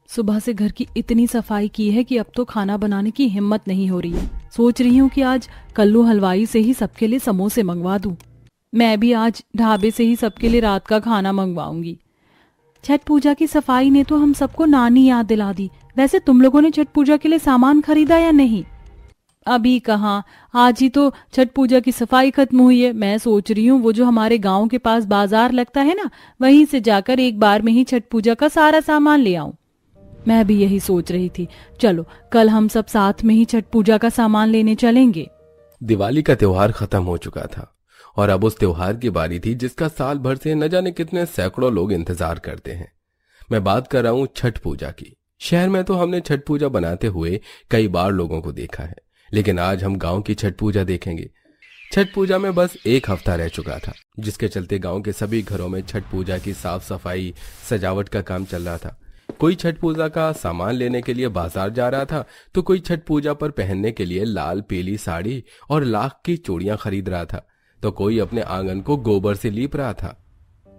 सुबह से घर की इतनी सफाई की है कि अब तो खाना बनाने की हिम्मत नहीं हो रही है। सोच रही हूँ कि आज कल्लू हलवाई से ही सबके लिए समोसे मंगवा दूं। मैं भी आज ढाबे से ही सबके लिए रात का खाना मंगवाऊंगी। छठ पूजा की सफाई ने तो हम सबको नानी याद दिला दी। वैसे तुम लोगों ने छठ पूजा के लिए सामान खरीदा या नहीं? अभी कहाँ, आज ही तो छठ पूजा की सफाई खत्म हुई है। मैं सोच रही हूँ वो जो हमारे गांव के पास बाजार लगता है ना, वहीं से जाकर एक बार में ही छठ पूजा का सारा सामान ले आऊं। मैं भी यही सोच रही थी। चलो कल हम सब साथ में ही छठ पूजा का सामान लेने चलेंगे। दिवाली का त्योहार खत्म हो चुका था और अब उस त्योहार की बारी थी जिसका साल भर से न जाने कितने सैकड़ों लोग इंतजार करते हैं। मैं बात कर रहा हूँ छठ पूजा की। शहर में तो हमने छठ पूजा बनाते हुए कई बार लोगों को देखा है, लेकिन आज हम गांव की छठ पूजा देखेंगे। छठ पूजा में बस एक हफ्ता रह चुका था, जिसके चलते गांव के सभी घरों में छठ पूजा की साफ सफाई सजावट का काम चल रहा था। कोई छठ पूजा का सामान लेने के लिए बाजार जा रहा था, तो कोई छठ पूजा पर पहनने के लिए लाल पीली साड़ी और लाख की चूड़ियां खरीद रहा था, तो कोई अपने आंगन को गोबर से लीप रहा था।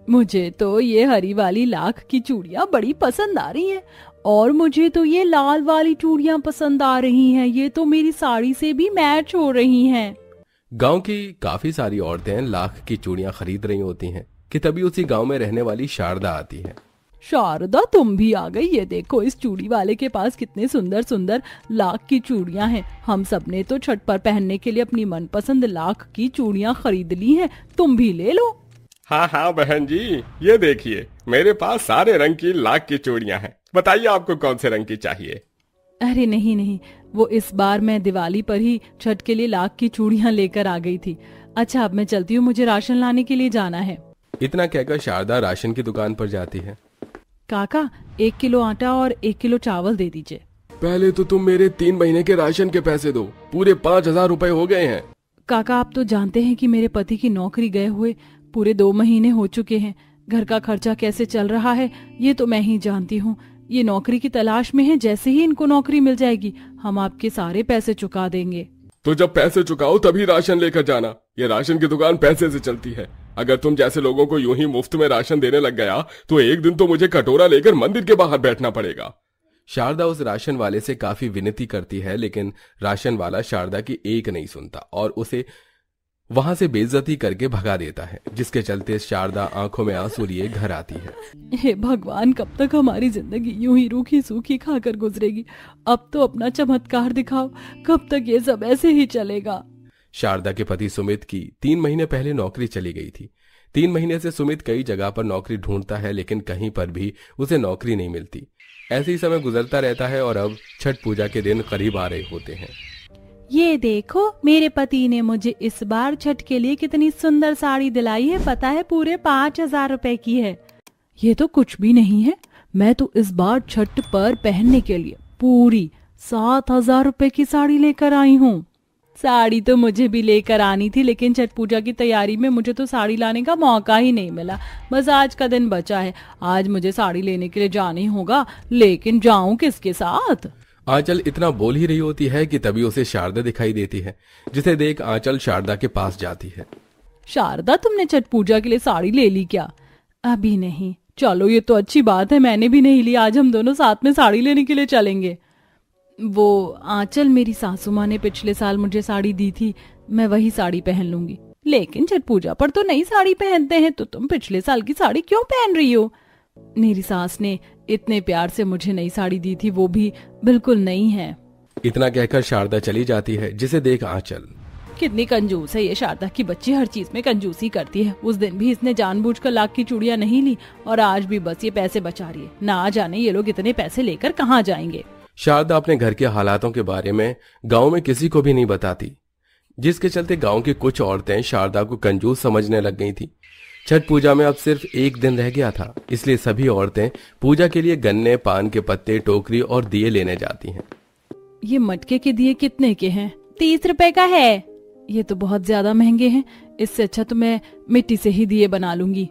मुझे तो ये हरी वाली लाख की चूड़ियां बड़ी पसंद आ रही हैं और मुझे तो ये लाल वाली चूड़ियां पसंद आ रही हैं। ये तो मेरी साड़ी से भी मैच हो रही हैं। गांव की काफी सारी औरतें लाख की चूड़ियां खरीद रही होती हैं कि तभी उसी गांव में रहने वाली शारदा आती है। शारदा तुम भी आ गई। ये देखो इस चूड़ी वाले के पास कितने सुंदर सुंदर लाख की चूड़ियां हैं। हम सब ने तो छठ पर पहनने के लिए अपनी मनपसंद लाख की चूड़ियां खरीद ली हैं, तुम भी ले लो। हाँ हाँ बहन जी, ये देखिए मेरे पास सारे रंग की लाख की चूड़ियां हैं। बताइए आपको कौन से रंग की चाहिए? अरे नहीं नहीं, वो इस बार मैं दिवाली पर ही छठ के लिए लाख की चूड़ियां लेकर आ गई थी। अच्छा अब मैं चलती हूँ, मुझे राशन लाने के लिए जाना है। इतना कहकर शारदा राशन की दुकान पर जाती है। काका 1 किलो आटा और 1 किलो चावल दे दीजिए। पहले तो तुम मेरे 3 महीने के राशन के पैसे दो, पूरे 5,000 रुपए हो गए हैं। काका आप तो जानते हैं कि मेरे पति की नौकरी गए हुए पूरे 2 महीने हो चुके हैं। घर का खर्चा कैसे चल रहा है ये तो मैं ही जानती हूँ। ये नौकरी की तलाश में है, जैसे ही इनको नौकरी मिल जाएगी हम आपके सारे पैसे चुका देंगे। तो जब पैसे चुकाओ तभी राशन लेकर जाना। ये राशन की दुकान पैसे से चलती है। अगर तुम जैसे लोगों को यूं ही मुफ्त में राशन देने लग गया तो एक दिन तो मुझे कटोरा लेकर मंदिर के बाहर बैठना पड़ेगा। शारदा उस राशन वाले से काफी विनती करती है, लेकिन राशन वाला शारदा की एक नहीं सुनता और उसे वहां से बेइज्जती करके भगा देता है, जिसके चलते शारदा आंखों में आंसू लिए घर आती है। हे भगवान, कब तक हमारी जिंदगी यूं ही रूखी सूखी खाकर गुजरेगी? अब तो अपना चमत्कार दिखाओ, कब तक ये सब ऐसे ही चलेगा? शारदा के पति सुमित की 3 महीने पहले नौकरी चली गई थी। 3 महीने से सुमित कई जगह पर नौकरी ढूंढता है, लेकिन कहीं पर भी उसे नौकरी नहीं मिलती। ऐसे ही समय गुजरता रहता है और अब छठ पूजा के दिन करीब आ रहे होते हैं। ये देखो मेरे पति ने मुझे इस बार छठ के लिए कितनी सुंदर साड़ी दिलाई है। पता है पूरे 5,000 रुपए की है। ये तो कुछ भी नहीं है। मैं तो इस बार छठ पर पहनने के लिए पूरी 7,000 रुपए की साड़ी लेकर आई हूँ। साड़ी तो मुझे भी लेकर आनी थी, लेकिन छठ पूजा की तैयारी में मुझे तो साड़ी लाने का मौका ही नहीं मिला। बस आज का दिन बचा है। आज मुझे साड़ी लेने के लिए जाना ही होगा, लेकिन जाऊं किसके साथ? आंचल इतना बोल ही रही होती है कि तभी उसे शारदा दिखाई देती है, जिसे देख आंचल शारदा के पास जाती है। शारदा तुमने छठ पूजा के लिए साड़ी ले ली क्या? अभी नहीं। चलो ये तो अच्छी बात है, मैंने भी नहीं ली। आज हम दोनों साथ में साड़ी लेने के लिए चलेंगे। वो आंचल, मेरी सासू माँ ने पिछले साल मुझे साड़ी दी थी, मैं वही साड़ी पहन लूंगी। लेकिन छठ पूजा पर तो नई साड़ी पहनते हैं, तो तुम पिछले साल की साड़ी क्यों पहन रही हो? मेरी सास ने इतने प्यार से मुझे नई साड़ी दी थी, वो भी बिल्कुल नई है। इतना कहकर शारदा चली जाती है, जिसे देख आंचल। कितनी कंजूस है ये शारदा की बच्ची, हर चीज में कंजूसी करती है। उस दिन भी इसने जानबूझकर लाख की चूड़ियां नहीं ली और आज भी बस ये पैसे बचा रही है। ना जाने ये लोग इतने पैसे लेकर कहाँ जाएंगे। शारदा अपने घर के हालातों के बारे में गांव में किसी को भी नहीं बताती, जिसके चलते गांव की कुछ औरतें शारदा को कंजूस समझने लग गई थी। छठ पूजा में अब सिर्फ एक दिन रह गया था, इसलिए सभी औरतें पूजा के लिए गन्ने, पान के पत्ते, टोकरी और दिए लेने जाती हैं। ये मटके के दिए कितने के हैं? 30 रुपए का है। ये तो बहुत ज्यादा महंगे हैं। इससे अच्छा तो मैं मिट्टी से ही दिए बना लूंगी।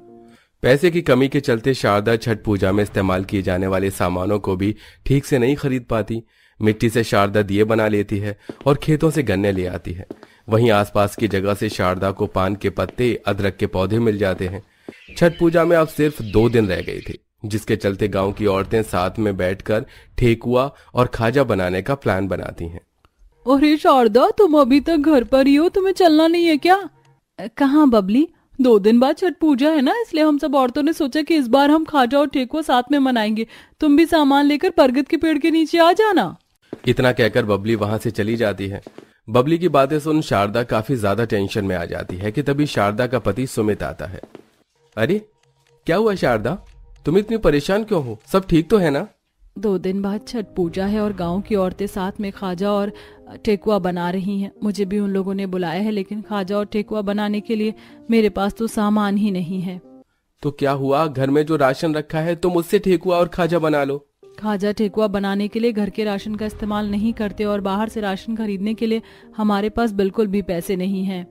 पैसे की कमी के चलते शारदा छठ पूजा में इस्तेमाल किए जाने वाले सामानों को भी ठीक से नहीं खरीद पाती। मिट्टी से शारदा दिए बना लेती है और खेतों से गन्ने ले आती है। वहीं आसपास की जगह से शारदा को पान के पत्ते, अदरक के पौधे मिल जाते हैं। छठ पूजा में अब सिर्फ 2 दिन रह गए थे। जिसके चलते गांव की औरतें साथ में बैठकर ठेकुआ और खाजा बनाने का प्लान बनाती हैं। अरे शारदा, तुम अभी तक घर पर ही हो, तुम्हें चलना नहीं है क्या? कहाँ बबली, 2 दिन बाद छठ पूजा है ना, इसलिए हम सब औरतों ने सोचा कि इस बार हम खाजा और ठेकुआ साथ में मनाएंगे। तुम भी सामान लेकर बरगद के पेड़ के नीचे आ जाना। इतना कहकर बबली वहां से चली जाती है। बबली की बातें सुन शारदा काफी ज्यादा टेंशन में आ जाती है कि तभी शारदा का पति सुमित आता है। अरे क्या हुआ शारदा, तुम इतनी परेशान क्यों हो? सब ठीक तो है ना? 2 दिन बाद छठ पूजा है और गांव की औरतें साथ में खाजा और ठेकुआ बना रही हैं। मुझे भी उन लोगों ने बुलाया है, लेकिन खाजा और ठेकुआ बनाने के लिए मेरे पास तो सामान ही नहीं है। तो क्या हुआ, घर में जो राशन रखा है तुम उससे ठेकुआ और खाजा बना लो। खाजा ठेकुआ बनाने के लिए घर के राशन का इस्तेमाल नहीं करते और बाहर से राशन खरीदने के लिए हमारे पास बिल्कुल भी पैसे नहीं हैं।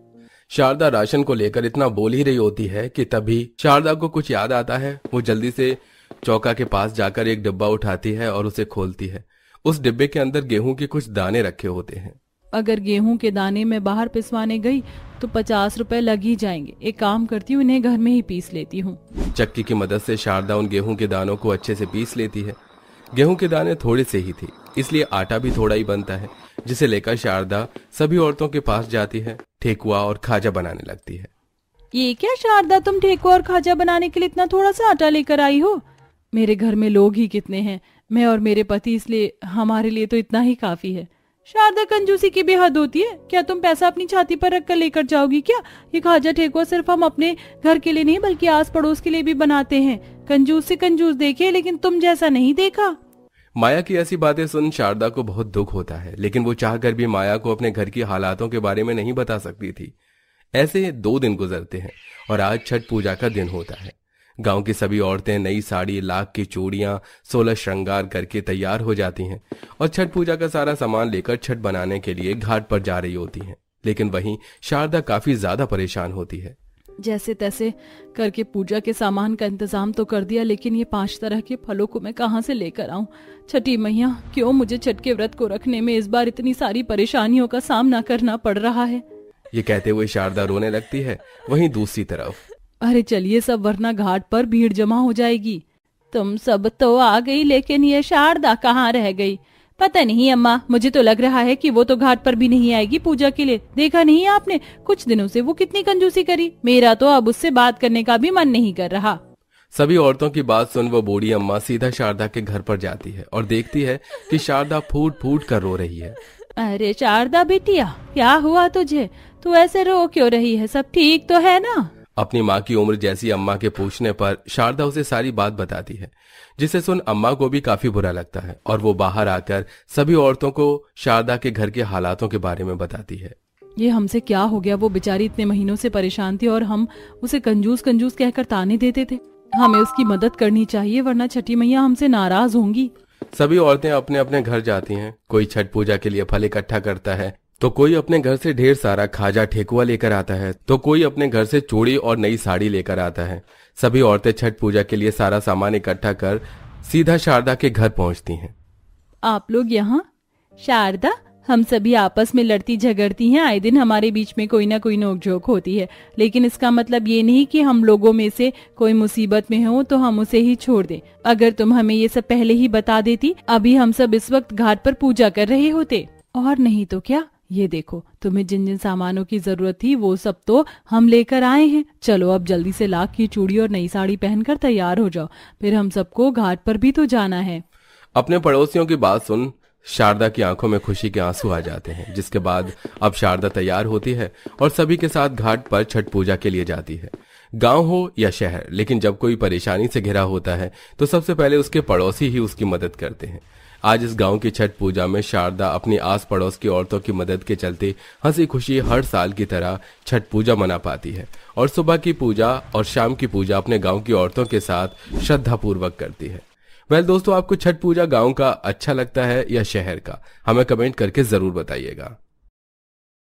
शारदा राशन को लेकर इतना बोल ही रही होती है कि तभी शारदा को कुछ याद आता है। वो जल्दी से चौका के पास जाकर एक डिब्बा उठाती है और उसे खोलती है। उस डिब्बे के अंदर गेहूं के कुछ दाने रखे होते हैं। अगर गेहूं के दाने मैं बाहर पिसवाने गई तो 50 रुपए लग ही जाएंगे। एक काम करती हूँ, इन्हें घर में ही पीस लेती हूँ। चक्की की मदद से शारदा उन गेहूं के दानों को अच्छे से पीस लेती है। गेहूं के दाने थोड़े से ही थे, इसलिए आटा भी थोड़ा ही बनता है, जिसे लेकर शारदा सभी औरतों के पास जाती है, ठेकुआ और खाजा बनाने लगती है। ये क्या शारदा, तुम ठेकुआ और खाजा बनाने के लिए इतना थोड़ा सा आटा लेकर आई हो? मेरे घर में लोग ही कितने हैं, मैं और मेरे पति, इसलिए हमारे लिए तो इतना ही काफी है। शारदा, कंजूसी की भी हद होती है। क्या तुम पैसा अपनी छाती पर रखकर लेकर जाओगी क्या? ये खाजा ठेकुआ सिर्फ हम अपने घर के लिए नहीं बल्कि आस पड़ोस के लिए भी बनाते हैं। कंजूस से कंजूस देखे, लेकिन तुम जैसा नहीं देखा। माया की ऐसी बातें सुन शारदा को बहुत दुख होता है, लेकिन वो चाहकर भी माया को अपने घर की हालातों के बारे में नहीं बता सकती थी। ऐसे 2 दिन गुजरते हैं और आज छठ पूजा का दिन होता है। गांव की सभी औरतें नई साड़ी, लाख की चूड़ियां, 16 श्रृंगार करके तैयार हो जाती हैं और छठ पूजा का सारा सामान लेकर छठ बनाने के लिए घाट पर जा रही होती हैं। लेकिन वहीं शारदा काफी ज्यादा परेशान होती है। जैसे तैसे करके पूजा के सामान का इंतजाम तो कर दिया, लेकिन ये 5 तरह के फलों को मैं कहाँ से लेकर आऊं? छठी मैया, क्यों मुझे छठ के व्रत को रखने में इस बार इतनी सारी परेशानियों का सामना करना पड़ रहा है? ये कहते हुए शारदा रोने लगती है। वहीं दूसरी तरफ, अरे चलिए सब, वरना घाट पर भीड़ जमा हो जाएगी। तुम सब तो आ गई, लेकिन ये शारदा कहाँ रह गई? पता नहीं अम्मा, मुझे तो लग रहा है कि वो तो घाट पर भी नहीं आएगी पूजा के लिए। देखा नहीं आपने कुछ दिनों से वो कितनी कंजूसी करी? मेरा तो अब उससे बात करने का भी मन नहीं कर रहा। सभी औरतों की बात सुन वो बूढ़ी अम्मा सीधा शारदा के घर पर जाती है और देखती है कि शारदा फूट फूट कर रो रही है। अरे शारदा बिटिया, क्या हुआ तुझे? तू ऐसे रो क्यों रही है? सब ठीक तो है ना? अपनी माँ की उम्र जैसी अम्मा के पूछने पर शारदा उसे सारी बात बताती है, जिसे सुन अम्मा को भी काफी बुरा लगता है और वो बाहर आकर सभी औरतों को शारदा के घर के हालातों के बारे में बताती है। ये हमसे क्या हो गया? वो बेचारी इतने महीनों से परेशान थी और हम उसे कंजूस कंजूस कहकर ताने देते थे। हमें उसकी मदद करनी चाहिए, वरना छठी मैया हमसे नाराज होंगी। सभी औरतें अपने अपने घर जाती हैं। कोई छठ पूजा के लिए फल इकट्ठा करता है, तो कोई अपने घर से ढेर सारा खाजा ठेकुआ लेकर आता है, तो कोई अपने घर से चूड़ी और नई साड़ी लेकर आता है। सभी औरतें छठ पूजा के लिए सारा सामान इकट्ठा कर सीधा शारदा के घर पहुंचती हैं। आप लोग यहाँ? शारदा, हम सभी आपस में लड़ती झगड़ती हैं, आए दिन हमारे बीच में कोई ना कोई नोकझोंक होती है, लेकिन इसका मतलब ये नहीं कि हम लोगों में से कोई मुसीबत में हो तो हम उसे ही छोड़ दें। अगर तुम हमें ये सब पहले ही बता देती, अभी हम सब इस वक्त घाट पर पूजा कर रहे होते। और नहीं तो क्या, ये देखो, तुम्हें जिन जिन सामानों की जरूरत थी वो सब तो हम लेकर आए हैं। चलो अब जल्दी से लाख की चूड़ी और नई साड़ी पहनकर तैयार हो जाओ, फिर हम सबको घाट पर भी तो जाना है। अपने पड़ोसियों की बात सुन शारदा की आंखों में खुशी के आंसू आ जाते हैं, जिसके बाद अब शारदा तैयार होती है और सभी के साथ घाट पर छठ पूजा के लिए जाती है। गांव हो या शहर, लेकिन जब कोई परेशानी से घिरा होता है तो सबसे पहले उसके पड़ोसी ही उसकी मदद करते हैं। आज इस गांव की छठ पूजा में शारदा अपनी आस पड़ोस की औरतों की मदद के चलते हंसी खुशी हर साल की तरह छठ पूजा मना पाती है और सुबह की पूजा और शाम की पूजा अपने गांव की औरतों के साथ श्रद्धा पूर्वक करती है। दोस्तों, आपको छठ पूजा गांव का अच्छा लगता है या शहर का? हमें कमेंट करके जरूर बताइएगा।